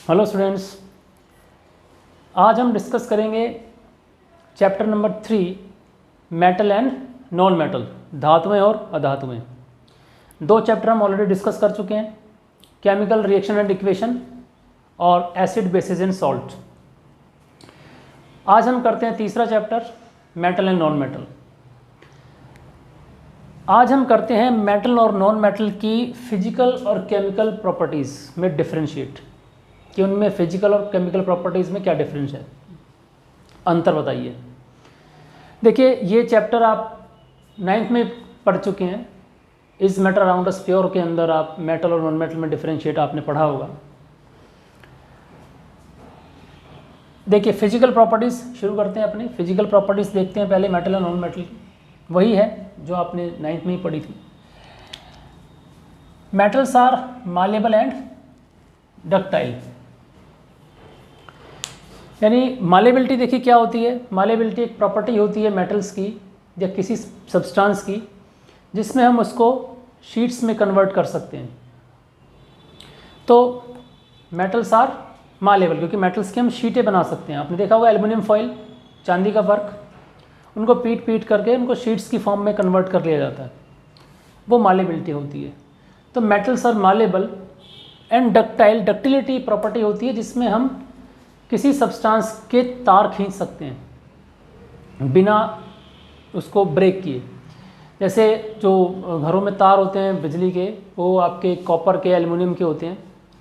Hello students, आज हम discuss करेंगे chapter number 3 metal and non metal, धातुएं और अधातुएं। दो चैप्टर हम ऑलरेडी डिस्कस कर चुके हैं, केमिकल रिएक्शन एंड इक्वेशन और एसिड बेसिस एंड सॉल्ट। आज हम करते हैं तीसरा chapter metal and non metal. आज हम करते हैं मेटल और नॉन मेटल की फिजिकल और केमिकल प्रॉपर्टीज़ में डिफरेंशिएट, कि उनमें फिजिकल और केमिकल प्रॉपर्टीज़ में क्या डिफरेंस है, अंतर बताइए। देखिए, ये चैप्टर आप 9th में पढ़ चुके हैं। इस मैटर अराउंड अस प्योर के अंदर आप मेटल और नॉन मेटल में डिफरेंशिएट आपने पढ़ा होगा। देखिए, फिजिकल प्रॉपर्टीज़ शुरू करते हैं। अपनी फिजिकल प्रॉपर्टीज़ देखते हैं पहले मेटल और नॉन मेटल की। वही है जो आपने 9th में ही पढ़ी थी। Metals are malleable and ductile. यानी मालेबिलिटी देखिए क्या होती है। मालेबिलिटी एक प्रॉपर्टी होती है मेटल्स की या किसी सब्सटेंस की, जिसमें हम उसको शीट्स में कन्वर्ट कर सकते हैं। तो मेटल्स आर मालेबल, क्योंकि मेटल्स की हम शीटें बना सकते हैं। आपने देखा होगा एल्युमिनियम फॉइल, चांदी का वर्क, उनको पीट करके उनको शीट्स की फॉर्म में कन्वर्ट कर लिया जाता है। वो मालेबिलिटी होती है। तो metals are malleable and ductile. Ductility property होती है जिसमें हम किसी सब्सटेंस के तार खींच सकते हैं बिना उसको ब्रेक किए। जैसे जो घरों में तार होते हैं बिजली के, वो आपके कॉपर के, एल्युमिनियम के होते हैं।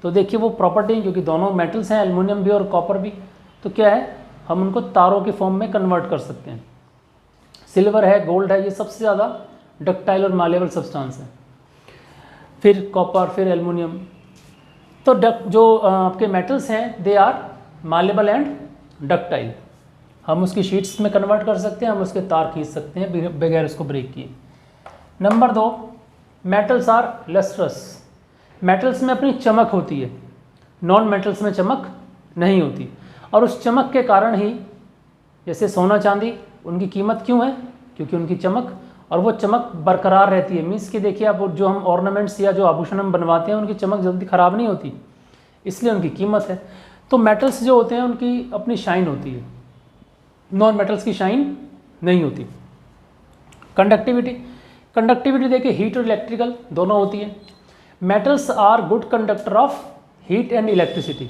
तो देखिए वो प्रॉपर्टी, क्योंकि दोनों मेटल्स हैं, एल्युमिनियम भी और कॉपर भी, तो क्या है, हम उनको तारों की फॉर्म में कन्वर्ट कर सकते हैं। सिल्वर है, गोल्ड है, ये सबसे ज़्यादा डक्टाइल और मालेबल सब्सटेंस है। फिर कॉपर, फिर एल्युमिनियम। तो जो आपके मेटल्स हैं they are malleable and ductile. हम उसकी शीट्स में कन्वर्ट कर सकते हैं, हम उसके तार खींच सकते हैं बगैर उसको ब्रेक किए। Number 2, metals are lustrous. Metals में अपनी चमक होती है, नॉन मेटल्स में चमक नहीं होती। और उस चमक के कारण ही, जैसे सोना चांदी, उनकी कीमत क्यों है? क्योंकि उनकी चमक, और वो चमक बरकरार रहती है। मीन्स कि देखिए, आप जो हम ऑर्नामेंट्स या जो आभूषण हम बनवाते हैं, उनकी चमक जल्दी ख़राब नहीं होती, इसलिए उनकी कीमत है। तो मेटल्स जो होते हैं उनकी अपनी शाइन होती है, नॉन मेटल्स की शाइन नहीं होती। कंडक्टिविटी देखिए, हीट और इलेक्ट्रिकल दोनों होती है। Metals are good conductor of heat and electricity,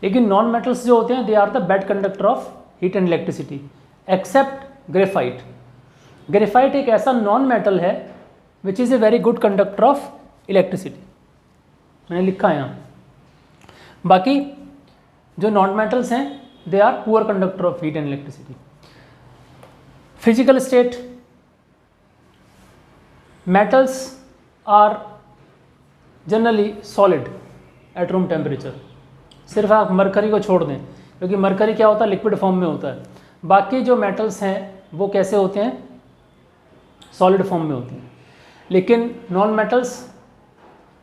लेकिन नॉन मेटल्स जो होते हैं they are the bad conductor of heat and electricity, except graphite. Graphite एक ऐसा नॉन मेटल है which is a very good conductor of electricity, मैंने लिखा है यहाँ। बाकी जो नॉन मेटल्स हैं they are poor conductor of heat and electricity. Physical state, metals are generally solid at room temperature. सिर्फ आप मरकरी को छोड़ दें, क्योंकि मरकरी क्या होता है, लिक्विड फॉर्म में होता है। बाकी जो मेटल्स हैं वो कैसे होते हैं, सॉलिड फॉर्म में होते हैं। लेकिन non metals,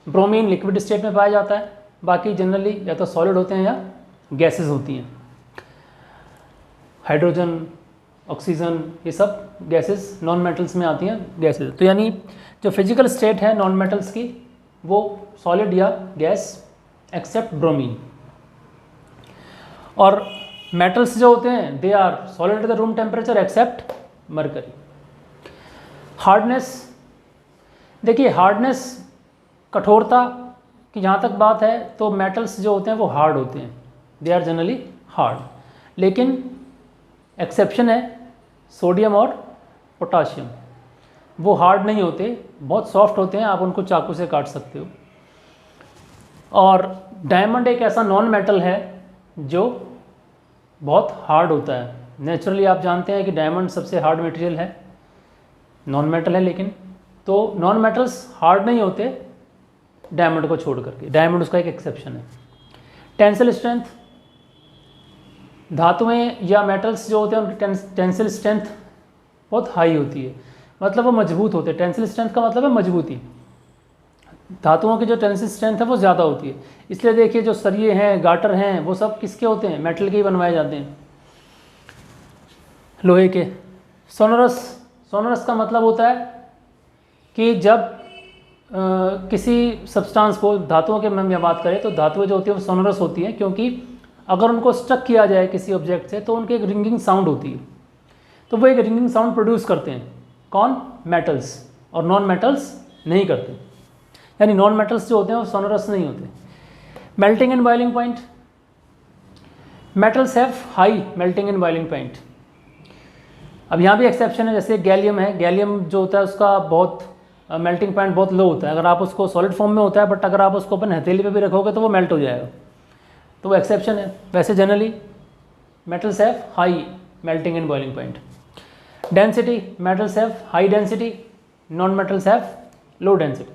bromine liquid state में पाया जाता है, बाकी जनरली या तो सॉलिड होते हैं या गैसेस होती हैं। हाइड्रोजन, ऑक्सीजन, ये सब गैसेस नॉन मेटल्स में आती हैं, गैसेस। तो यानी जो फिजिकल स्टेट है नॉन मेटल्स की, वो सॉलिड या गैस, एक्सेप्ट ब्रोमीन। और मेटल्स जो होते हैं they are solid at the room temperature except mercury. Hardness, देखिए हार्डनेस, कठोरता की जहाँ तक बात है, तो मेटल्स जो होते हैं वो हार्ड होते हैं, दे आर जनरली हार्ड। लेकिन एक्सेप्शन है सोडियम और पोटाशियम, वो हार्ड नहीं होते, बहुत सॉफ्ट होते हैं, आप उनको चाकू से काट सकते हो। और डायमंड एक ऐसा नॉन मेटल है जो बहुत हार्ड होता है। नेचुरली आप जानते हैं कि डायमंड सबसे हार्ड मटेरियल है, नॉन मेटल है, लेकिन तो नॉन मेटल्स हार्ड नहीं होते डायमंड को छोड़ करके, डायमंड उसका एक एक्सेप्शन है। टेंसिल स्ट्रेंथ, धातुएं या मेटल्स जो होते हैं उनकी टेंसिल स्ट्रेंथ बहुत हाई होती है, मतलब वो मजबूत होते हैं। टेंसिल स्ट्रेंथ का मतलब है मजबूती। धातुओं की जो टेंसिल स्ट्रेंथ है वो ज़्यादा होती है। इसलिए देखिए जो सरिये हैं, गाटर हैं, वो सब किसके होते हैं, मेटल के ही बनवाए जाते हैं, लोहे के। सोनरस का मतलब होता है कि जब किसी सब्सटेंस को, धातुओं के हम यहाँ बात करें तो धातुएं जो होती हैं वो सोनरस होती हैं, क्योंकि अगर उनको स्ट्रक किया जाए किसी ऑब्जेक्ट से तो उनकी एक रिंगिंग साउंड होती है, तो वो एक रिंगिंग साउंड प्रोड्यूस करते हैं। कौन? मेटल्स। और नॉन मेटल्स नहीं करते, यानी नॉन मेटल्स जो होते हैं वो सोनरस नहीं होते। Melting and boiling point, metals have high melting and boiling point. अब यहाँ भी एक्सेप्शन है, जैसे गैलियम है, गैलियम जो होता है उसका बहुत मेल्टिंग पॉइंट बहुत लो होता है, अगर आप उसको सॉलिड फॉर्म में होता है, बट अगर आप उसको अपन हथेली पे भी रखोगे तो वो मेल्ट हो जाएगा, तो वो एक्सेप्शन है। वैसे generally metals have high melting and boiling point. Density, metals have high density, non metals have low density.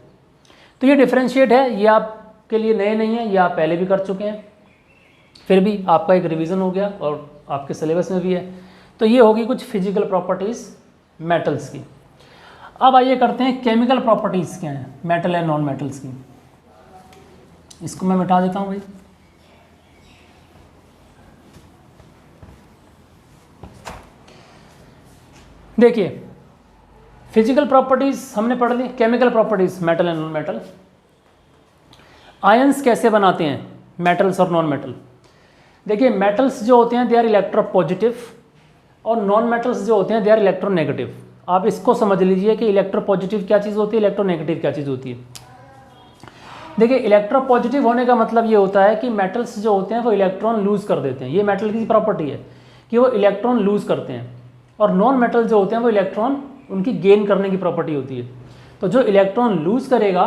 तो ये डिफरेंशिएट है, ये आपके लिए नए नहीं है, ये आप पहले भी कर चुके हैं, फिर भी आपका एक रिवीजन हो गया और आपके सिलेबस में भी है। तो ये होगी कुछ फिजिकल प्रॉपर्टीज़ मेटल्स की। अब आइए करते हैं केमिकल प्रॉपर्टीज़ क्या हैं मेटल एंड नॉन मेटल्स की। इसको मैं मिटा देता हूँ भाई। देखिए, फिजिकल प्रॉपर्टीज़ हमने पढ़ ली, chemical properties metal and non metal. Ions कैसे बनाते हैं मेटल्स और नॉन मेटल? देखिए, मेटल्स जो होते हैं दे आर इलेक्ट्रोपॉजिटिव और नॉन मेटल्स जो होते हैं दे आर इलेक्ट्रोनेगेटिव। आप इसको समझ लीजिए कि इलेक्ट्रोपॉजिटिव क्या चीज़ होती है, इलेक्ट्रोनेगेटिव क्या चीज़ होती है। देखिए, इलेक्ट्रोपॉजिटिव होने का मतलब ये होता है कि मेटल्स जो होते हैं वो इलेक्ट्रॉन लूज़ कर देते हैं, ये मेटल की प्रॉपर्टी है कि वो इलेक्ट्रॉन लूज़ करते हैं। और नॉन मेटल जो होते हैं वो इलेक्ट्रॉन उनकी गेन करने की प्रॉपर्टी होती है। तो जो इलेक्ट्रॉन लूज़ करेगा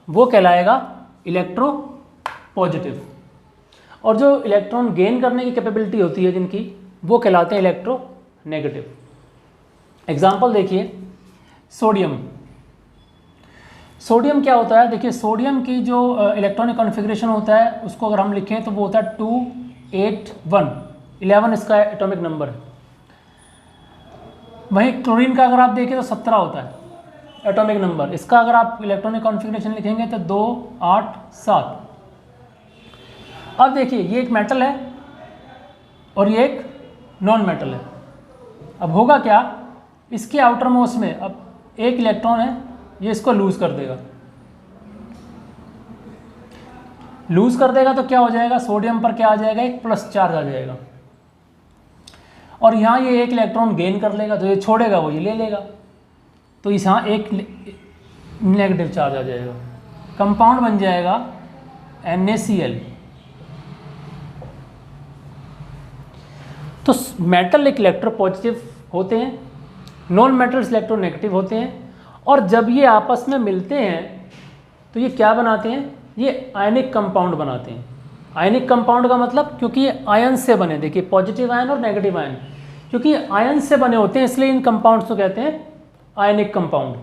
वो कहलाएगा इलेक्ट्रोपॉजिटिव, और जो इलेक्ट्रॉन गेन करने की कैपेबिलिटी होती है जिनकी, वो कहलाते हैं इलेक्ट्रोनेगेटिव। एग्जाम्पल देखिए, सोडियम। सोडियम क्या होता है? देखिए, सोडियम की जो इलेक्ट्रॉनिक कॉन्फ़िगरेशन होता है उसको अगर हम लिखें तो वो होता है 281, 11 इसका एटॉमिक नंबर है। वहीं क्लोरीन का अगर आप देखें तो 17 होता है एटॉमिक नंबर, इसका अगर आप इलेक्ट्रॉनिक कॉन्फ़िगरेशन लिखेंगे तो 287। अब देखिए, ये एक मेटल है और ये एक नॉन मेटल है। अब होगा क्या, इसके आउटर मोस्ट में अब एक इलेक्ट्रॉन है, ये इसको लूज कर देगा। लूज कर देगा तो क्या हो जाएगा, सोडियम पर क्या आ जाएगा, एक प्लस चार्ज आ जाएगा। और यहाँ ये एक इलेक्ट्रॉन गेन कर लेगा, तो ये छोड़ेगा वो ये ले लेगा, तो इस यहाँ एक नेगेटिव चार्ज आ जाएगा, कंपाउंड बन जाएगा NaCl। तो मेटल एक इलेक्ट्रोपॉजिटिव होते हैं, नॉन मेटल्स इलेक्ट्रोनेगेटिव होते हैं, और जब ये आपस में मिलते हैं तो ये क्या बनाते हैं, ये आयनिक कंपाउंड बनाते हैं। आयनिक कंपाउंड का मतलब, क्योंकि ये आयन से बने, देखिए पॉजिटिव आयन और नेगेटिव आयन, क्योंकि आयन से बने होते हैं इसलिए इन कंपाउंड्स को कहते हैं आयनिक कंपाउंड।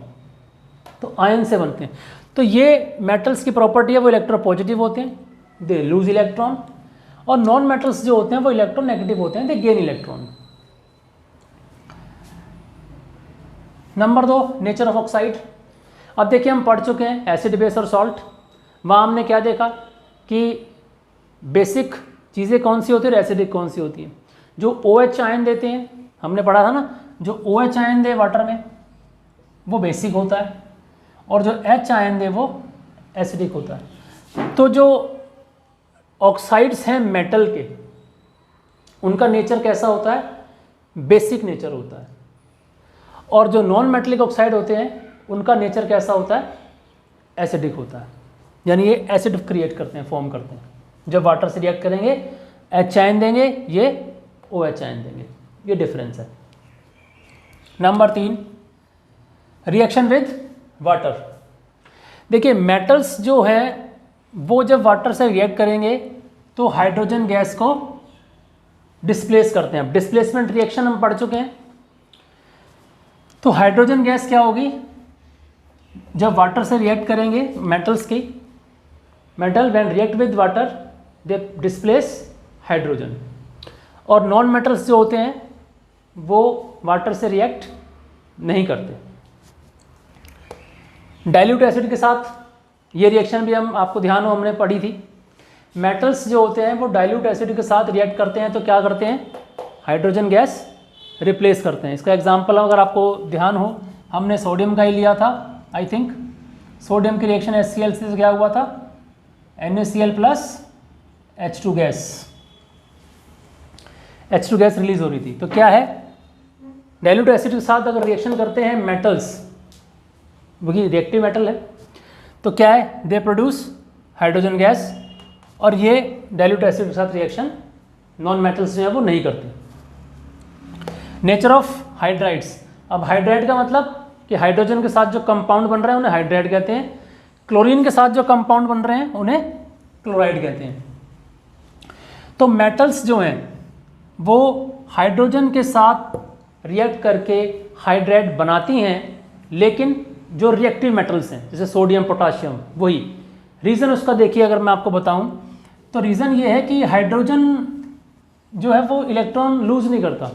तो आयन से बनते हैं। तो ये मेटल्स की प्रॉपर्टी है, वो इलेक्ट्रोपॉजिटिव होते हैं, दे लूज इलेक्ट्रॉन, और नॉन मेटल्स जो होते हैं वो इलेक्ट्रोनेगेटिव होते हैं, दे gain electron. Number 2, nature of oxide. अब देखिए, हम पढ़ चुके हैं एसिड, बेस और सॉल्ट। वहाँ हमने क्या देखा कि बेसिक चीज़ें कौन सी होती है और एसिडिक कौन सी होती है। जो OH आयन देते हैं, हमने पढ़ा था ना, जो OH आयन दे वाटर में वो बेसिक होता है, और जो H आयन दे वो एसिडिक होता है। तो जो ऑक्साइड्स हैं मेटल के, उनका नेचर कैसा होता है, बेसिक नेचर होता है। और जो नॉन मेटलिक ऑक्साइड होते हैं उनका नेचर कैसा होता है, एसिडिक होता है, यानी ये एसिड क्रिएट करते हैं, फॉर्म करते हैं। जब वाटर से रिएक्ट करेंगे H आयन देंगे, ये OH आयन देंगे, ये डिफरेंस है। Number 3, reaction with water. देखिए, मेटल्स जो है वो जब वाटर से रिएक्ट करेंगे तो हाइड्रोजन गैस को डिस्प्लेस करते हैं। अब डिस्प्लेसमेंट रिएक्शन हम पढ़ चुके हैं। तो हाइड्रोजन गैस क्या होगी, जब वाटर से रिएक्ट करेंगे मेटल्स की, metal when react with water they displace hydrogen. और नॉन मेटल्स जो होते हैं वो वाटर से रिएक्ट नहीं करते। डाइल्यूट एसिड के साथ ये रिएक्शन भी हम आपको ध्यान हो हमने पढ़ी थी। मेटल्स जो होते हैं वो डाइल्यूट एसिड के साथ रिएक्ट करते हैं तो क्या करते हैं, हाइड्रोजन गैस रिप्लेस करते हैं। इसका एग्जांपल अगर आपको ध्यान हो, हमने सोडियम का ही लिया था आई थिंक, सोडियम की रिएक्शन HCl से क्या हुआ था, NaCl plus H2 gas, H2 gas release हो रही थी। तो क्या है, डाइल्यूट एसिड के साथ अगर रिएक्शन करते हैं मेटल्स, वही रिएक्टिव मेटल है, तो क्या है, दे प्रोड्यूस हाइड्रोजन गैस, और ये डाइल्यूट एसिड के साथ रिएक्शन नॉन मेटल्स जो है वो नहीं करते। नेचर ऑफ हाइड्राइड्स, अब हाइड्राइड का मतलब कि हाइड्रोजन के साथ जो कंपाउंड बन रहे हैं उन्हें हाइड्राइड कहते हैं, क्लोरीन के साथ जो कंपाउंड बन रहे हैं उन्हें क्लोराइड कहते हैं। तो मेटल्स जो हैं वो हाइड्रोजन के साथ रिएक्ट करके हाइड्राइड बनाती हैं, लेकिन जो रिएक्टिव मेटल्स हैं जैसे सोडियम पोटाशियम, वही रीज़न उसका देखिए अगर मैं आपको बताऊं तो रीज़न ये है कि हाइड्रोजन जो है वो इलेक्ट्रॉन लूज नहीं करता,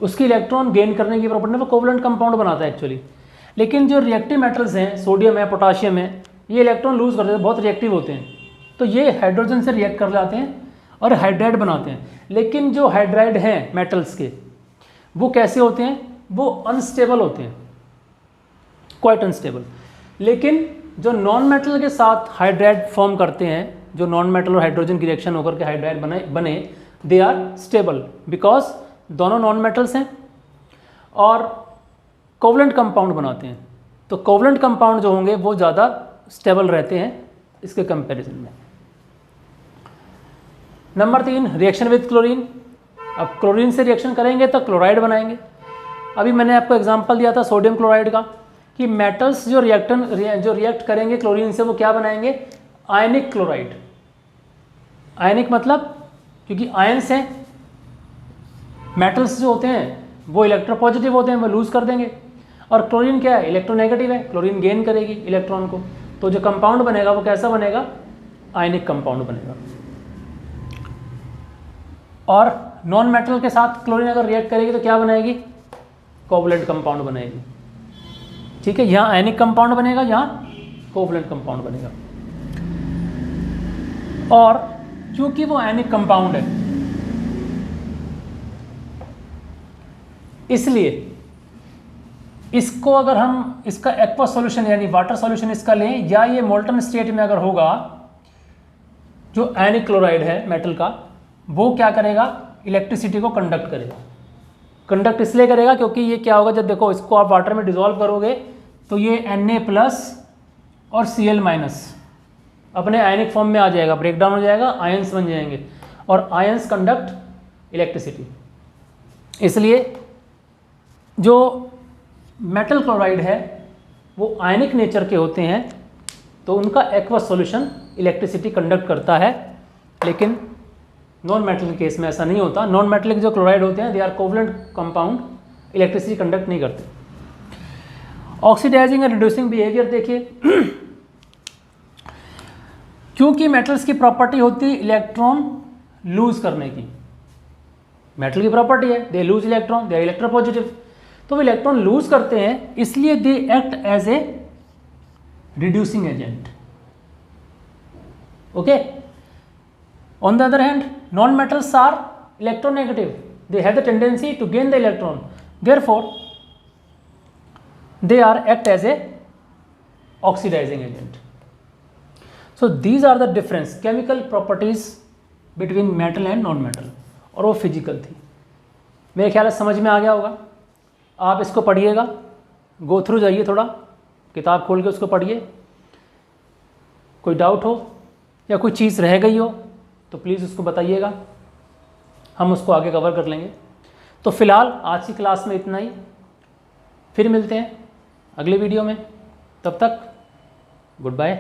उसकी इलेक्ट्रॉन गेन करने की प्रॉपर्टी वो कोवलेंट कंपाउंड बनाता है एक्चुअली। लेकिन जो रिएक्टिव मेटल्स हैं, सोडियम है, पोटाशियम है, ये इलेक्ट्रॉन लूज करते हैं, बहुत रिएक्टिव होते हैं, तो ये हाइड्रोजन से रिएक्ट कर जाते हैं और हाइड्राइड बनाते हैं। लेकिन जो हाइड्राइड हैं मेटल्स के, वो कैसे होते हैं, वो अनस्टेबल होते हैं, क्वाइट अनस्टेबल। लेकिन जो नॉन मेटल के साथ हाइड्राइड फॉर्म करते हैं, जो नॉन मेटल और हाइड्रोजन की रिएक्शन होकर के हाइड्राइड बने, दे आर स्टेबल, बिकॉज दोनों नॉन मेटल्स हैं और कोवलेंट कंपाउंड बनाते हैं। तो कोवलेंट कंपाउंड जो होंगे वो ज़्यादा स्टेबल रहते हैं इसके कंपैरिजन में। Number 3, reaction with chlorine. अब क्लोरीन से रिएक्शन करेंगे तो क्लोराइड बनाएंगे। अभी मैंने आपको एग्जांपल दिया था सोडियम क्लोराइड का कि मेटल्स जो रिएक्ट करेंगे क्लोरीन से वो क्या बनाएंगे, आयनिक क्लोराइड। आयनिक मतलब क्योंकि आयंस हैं, मेटल्स जो होते हैं वो इलेक्ट्रोपॉजिटिव होते हैं, वो लूज कर देंगे, और क्लोरीन क्या है, इलेक्ट्रोनेगेटिव है, क्लोरीन गेन करेगी इलेक्ट्रॉन को। तो जो कंपाउंड बनेगा वो कैसा बनेगा, आयनिक कंपाउंड बनेगा। और नॉन मेटल के साथ क्लोरीन अगर रिएक्ट करेगी तो क्या बनाएगी, कोवलेंट कंपाउंड बनेगी। ठीक है, यहाँ आयनिक कंपाउंड बनेगा, यहाँ कोवलेंट कंपाउंड बनेगा। और क्योंकि वो आयनिक कंपाउंड है इसलिए इसको अगर हम इसका एक्वा सॉल्यूशन यानी वाटर सॉल्यूशन इसका लें, या ये मोल्टन स्टेट में अगर होगा, जो आयनिक क्लोराइड है मेटल का, वो क्या करेगा, इलेक्ट्रिसिटी को कंडक्ट करेगा। कंडक्ट इसलिए करेगा क्योंकि ये क्या होगा, जब देखो इसको आप वाटर में डिसॉल्व करोगे तो ये Na+ और Cl- अपने आयनिक फॉर्म में आ जाएगा, ब्रेकडाउन हो जाएगा, आयंस बन जाएंगे, और आयंस कंडक्ट इलेक्ट्रिसिटी। इसलिए जो मेटल क्लोराइड है वो आयनिक नेचर के होते हैं, तो उनका एक्वस सॉल्यूशन इलेक्ट्रिसिटी कंडक्ट करता है। लेकिन नॉन मेटल के केस में ऐसा नहीं होता। नॉन मेटलिक जो क्लोराइड होते हैं they are covalent compound, electricity conduct नहीं करते। ऑक्सीडाइजिंग एंड रिड्यूसिंग बिहेवियर देखिए, क्योंकि मेटल्स की प्रॉपर्टी होती है इलेक्ट्रॉन लूज करने की, मेटल की प्रॉपर्टी है they lose electron, they are electropositive, तो वो इलेक्ट्रॉन लूज करते हैं, इसलिए they act as a reducing agent. Okay, on the other hand non metals are electronegative, they have the tendency to gain the electron, therefore they are act as a oxidizing agent. So these are the difference, chemical properties between metal and non metal, और वो physical थी। मेरे ख्याल से समझ में आ गया होगा। आप इसको पढ़िएगा, गो थ्रू जाइए, थोड़ा किताब खोल के उसको पढ़िए। कोई डाउट हो या कोई चीज़ रह गई हो तो प्लीज़ उसको बताइएगा, हम उसको आगे कवर कर लेंगे। तो फिलहाल आज की क्लास में इतना ही, फिर मिलते हैं अगले वीडियो में, तब तक गुड बाय।